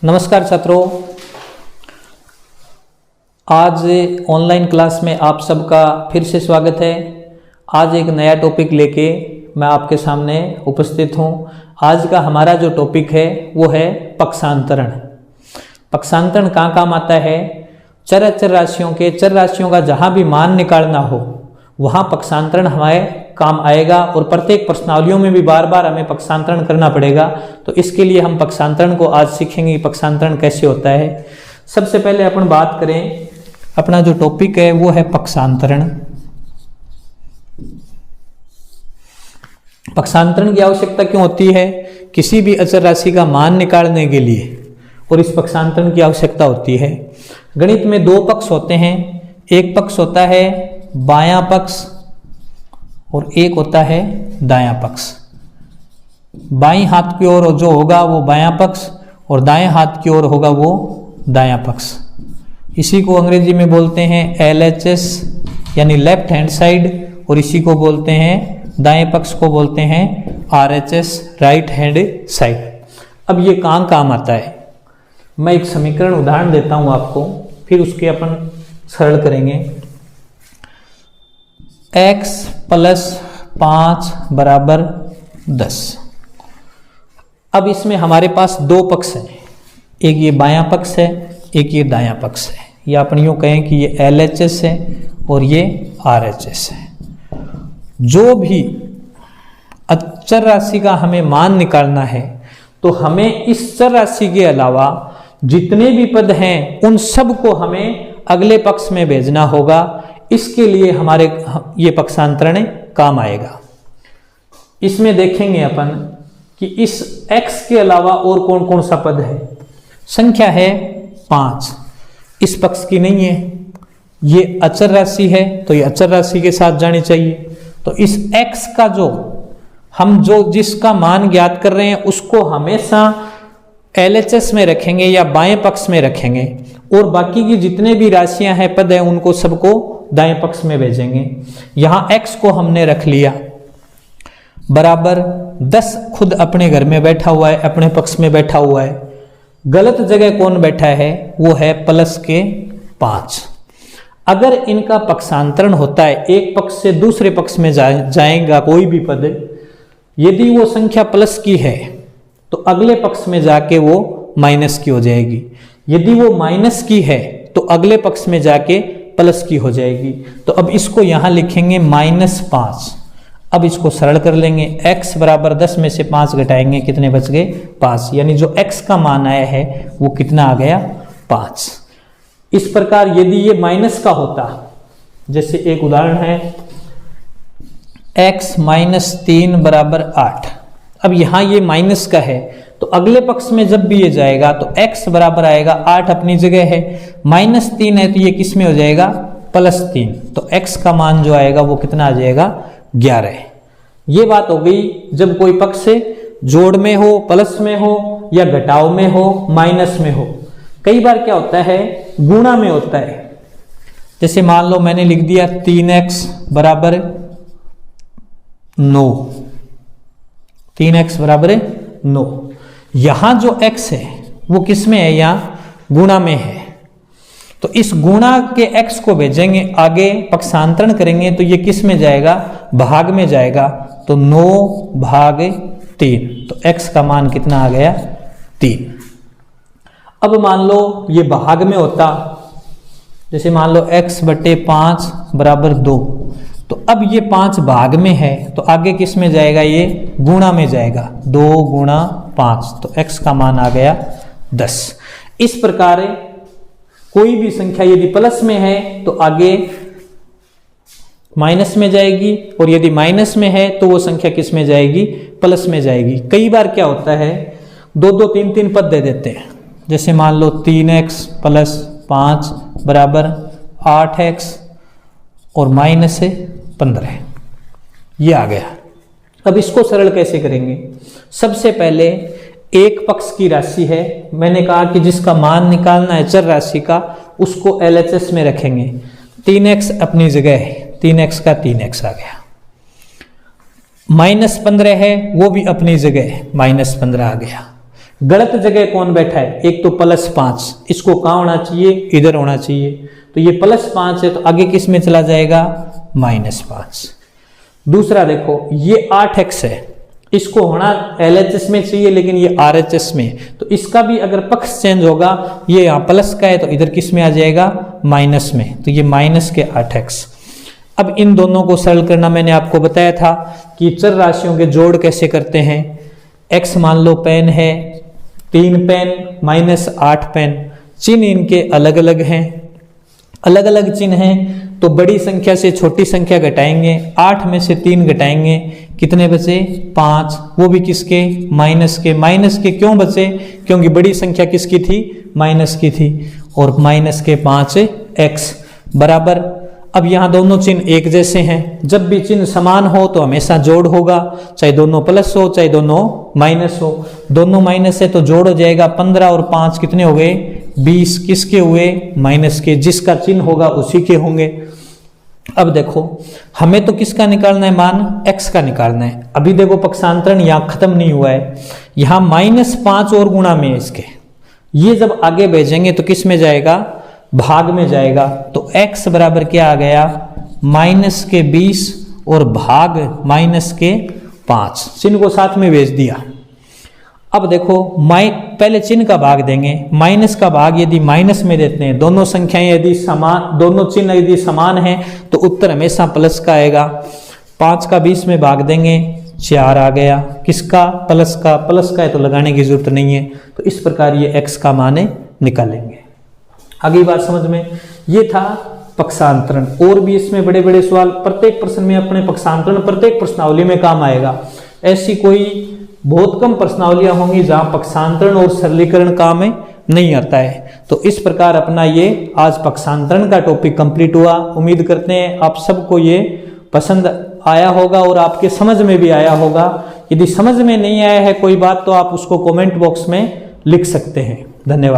नमस्कार छात्रों, आज ऑनलाइन क्लास में आप सबका फिर से स्वागत है। आज एक नया टॉपिक लेके मैं आपके सामने उपस्थित हूँ। आज का हमारा जो टॉपिक है वो है पक्षांतरण। पक्षांतरण कहाँ काम आता है? चर अचर राशियों के चर राशियों का जहाँ भी मान निकालना हो वहाँ पक्षांतरण हमारे काम आएगा और प्रत्येक प्रश्नावलियों में भी बार बार हमें पक्षांतरण करना पड़ेगा। तो इसके लिए हम पक्षांतरण को आज सीखेंगे कि पक्षांतरण कैसे होता है। सबसे पहले अपन बात करें, अपना जो टॉपिक है वो है पक्षांतरण। पक्षांतरण की आवश्यकता क्यों होती है? किसी भी अचर राशि का मान निकालने के लिए और इस पक्षांतरण की आवश्यकता होती है। गणित में दो पक्ष होते हैं, एक पक्ष होता है बायां पक्ष और एक होता है दायां पक्ष। बाईं हाथ की ओर जो होगा वो बायां पक्ष और दाएं हाथ की ओर होगा वो दायां पक्ष। इसी को अंग्रेजी में बोलते हैं LHS यानी लेफ्ट हैंड साइड, और इसी को बोलते हैं दाएं पक्ष को बोलते हैं RHS राइट हैंड साइड। अब ये काम आता है। मैं एक समीकरण उदाहरण देता हूं आपको, फिर उसके अपन सरल करेंगे। x + 5 = 10। अब इसमें हमारे पास दो पक्ष हैं, एक ये बायां पक्ष है, एक ये दायां पक्ष है। या अपन यूँ कहें कि ये LHS है और ये RHS है। जो भी अचर राशि का हमें मान निकालना है तो हमें इस चर राशि के अलावा जितने भी पद हैं उन सब को हमें अगले पक्ष में भेजना होगा। इसके लिए हमारे ये पक्षांतरण काम आएगा। इसमें देखेंगे अपन कि इस x के अलावा और कौन कौन सा पद है। संख्या है 5, इस पक्ष की नहीं है। ये अचर राशि है तो ये अचर राशि के साथ जानी चाहिए। तो इस x का हम जिसका मान ज्ञात कर रहे हैं उसको हमेशा LHS में रखेंगे या बाएं पक्ष में रखेंगे, और बाकी की जितने भी राशियां हैं पद हैं उनको सबको दाएं पक्ष में भेजेंगे। यहां x को हमने रख लिया बराबर 10। खुद अपने घर में बैठा हुआ है, अपने पक्ष में बैठा हुआ है। गलत जगह कौन बैठा है? वो है +5। अगर इनका पक्षांतरण होता है, एक पक्ष से दूसरे पक्ष में जाएगा कोई भी पद, यदि वो संख्या प्लस की है तो अगले पक्ष में जाके वो माइनस की हो जाएगी। यदि वो माइनस की है तो अगले पक्ष में जाके प्लस की हो जाएगी। तो अब इसको यहां लिखेंगे -5। अब इसको सरल कर लेंगे। x = 10 में से 5 घटाएंगे, कितने बच गए? 5। यानी जो x का मान आया है वो कितना आ गया? 5। इस प्रकार यदि ये माइनस का होता, जैसे एक उदाहरण है x - 3 = 8। अब यहां ये माइनस का है तो अगले पक्ष में जब भी ये जाएगा तो x बराबर आएगा 8 अपनी जगह है, -3 है तो ये किस में हो जाएगा? +3। तो x का मान जो आएगा वो कितना आ जाएगा? 11। ये बात हो गई जब कोई पक्ष जोड़ में हो, प्लस में हो, या घटाव में हो, माइनस में हो। कई बार क्या होता है? गुणा में होता है। जैसे मान लो मैंने लिख दिया 3x = 9। 3x = 9। यहां जो x है वो किस में है? यहां गुणा में है। तो इस गुणा के x को भेजेंगे आगे, पक्षांतरण करेंगे तो ये किस में जाएगा? भाग में जाएगा। तो 9/3। तो x का मान कितना आ गया? 3। अब मान लो ये भाग में होता, जैसे मान लो x/5 = 2। तो अब ये 5 भाग में है तो आगे किस में जाएगा? ये गुणा में जाएगा। 2 × 5। तो x का मान आ गया 10। इस प्रकार कोई भी संख्या यदि प्लस में है तो आगे माइनस में जाएगी, और यदि माइनस में है तो वो संख्या किस में जाएगी? प्लस में जाएगी। कई बार क्या होता है? 2-2, 3-3 पद दे देते हैं। जैसे मान लो 3x + 5 = 8x और -15। ये आ गया। अब इसको सरल कैसे करेंगे? सबसे पहले एक पक्ष की राशि है, मैंने कहा कि जिसका मान निकालना है चर राशि का, उसको LHS में रखेंगे। 3x अपनी जगह है, 3x का 3x आ गया। -15 है वो भी अपनी जगह है, -15 आ गया। गलत जगह कौन बैठा है, एक तो +5, इसको कहाँ होना चाहिए, इधर होना चाहिए, तो ये +5 है तो आगे किस में चला जाएगा, -5। दूसरा देखो ये 8x है, इसको होना LHS में चाहिए लेकिन ये RHS में, तो इसका भी अगर पक्ष चेंज होगा, ये यहाँ प्लस का है तो इधर किस में आ जाएगा, माइनस में, तो ये -8x। अब इन दोनों को सरल करना मैंने आपको बताया था कि चर राशियों के जोड़ कैसे करते हैं। x मान लो पेन है, 3 पेन -8 पेन, चिन्ह इनके अलग अलग हैं, अलग अलग चिन्ह हैं, तो बड़ी संख्या से छोटी संख्या घटाएंगे, 8 में से 3 घटाएंगे, कितने बचे, 5, वो भी किसके, माइनस के क्यों बचे, क्योंकि बड़ी संख्या किसकी थी, माइनस की थी, और -5x बराबर। अब यहाँ दोनों चिन्ह एक जैसे हैं, जब भी चिन्ह समान हो तो हमेशा जोड़ होगा, चाहे दोनों प्लस हो चाहे दोनों माइनस हो, दोनों माइनस है तो जोड़ हो जाएगा, 15 और 5 कितने हो गए, 20, किसके हुए, माइनस के, जिसका चिन्ह होगा उसी के होंगे। अब देखो हमें तो किसका निकालना है, मान x का निकालना है। अभी देखो पक्षांतरण यहाँ खत्म नहीं हुआ है, यहाँ -5 और गुणा में इसके, ये जब आगे भेजेंगे तो किस में जाएगा, भाग में जाएगा, तो x बराबर क्या आ गया, -20 और भाग -5, चिन्ह को साथ में भेज दिया। अब देखो पहले चिन्ह का भाग देंगे, माइनस का भाग यदि माइनस में देते हैं, दोनों संख्याएं यदि समान, दोनों चिन्ह यदि समान हैं तो उत्तर हमेशा प्लस का आएगा। 5 का 20 में भाग देंगे, 4 आ गया, किसका, प्लस का है तो लगाने की जरूरत नहीं है, तो इस प्रकार ये x का मान निकालेंगे। आगे बात समझ में, ये था पक्षांतरण। और भी इसमें बड़े बड़े सवाल प्रत्येक प्रश्न में अपने पक्षांतरण प्रत्येक प्रश्नावली में काम आएगा। ऐसी कोई बहुत कम प्रश्नावलियां होंगी जहां पक्षांतरण और सरलीकरण काम में नहीं आता है। तो इस प्रकार अपना ये आज पक्षांतरण का टॉपिक कंप्लीट हुआ। उम्मीद करते हैं आप सबको ये पसंद आया होगा और आपके समझ में भी आया होगा। यदि समझ में नहीं आया है कोई बात तो आप उसको कमेंट बॉक्स में लिख सकते हैं। धन्यवाद।